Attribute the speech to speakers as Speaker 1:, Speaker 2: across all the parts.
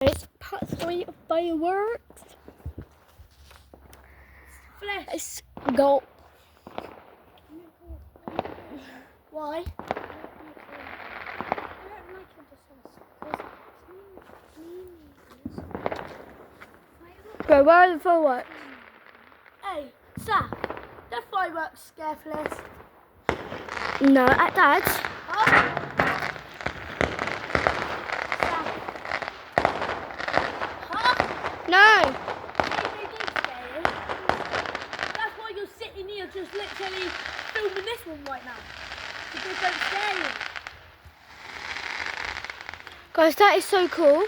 Speaker 1: It's part 3 of fireworks. Let's go.
Speaker 2: Why?
Speaker 1: Bro, where are the fireworks?
Speaker 2: Hey, Saf, the fireworks scare Fliss.
Speaker 1: No, at Dad's.
Speaker 2: Huh?
Speaker 1: No.
Speaker 2: They did scare you. That's why you're sitting here just literally filming this one right now. Because they don't scare you.
Speaker 1: Guys, that is so cool.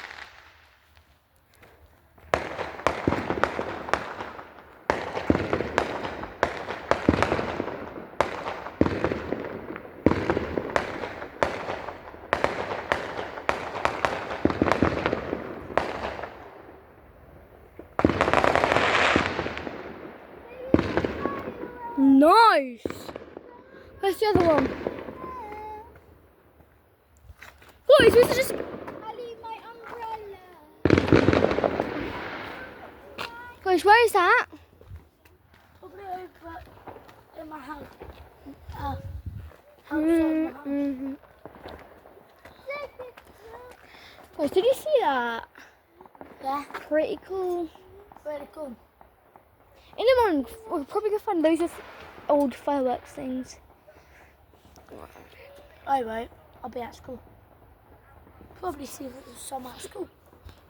Speaker 1: Nice. Where's the other one? Boys, this is just.
Speaker 2: I leave my umbrella.
Speaker 1: Guys, where is that?
Speaker 2: Probably over in my house. Outside my house.
Speaker 1: Guys, did you see that?
Speaker 2: Yeah,
Speaker 1: Pretty cool.
Speaker 2: really cool.
Speaker 1: In the morning, we're probably gonna find loads of old fireworks things.
Speaker 2: I won't. I'll be at school. Probably see some at school.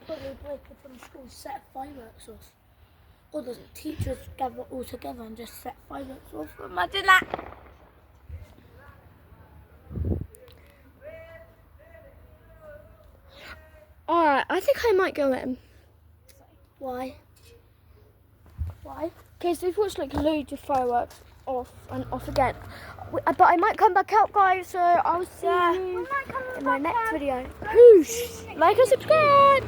Speaker 2: Probably break up from school, set fireworks off. Or the teachers gather all together and just set fireworks off. Imagine that.
Speaker 1: Alright, I think I might go in.
Speaker 2: Why? Why?
Speaker 1: Okay, so we've watched like loads of fireworks off and off again. But I might come back out, guys, so I'll see you in my next video. Whoosh! Like and subscribe!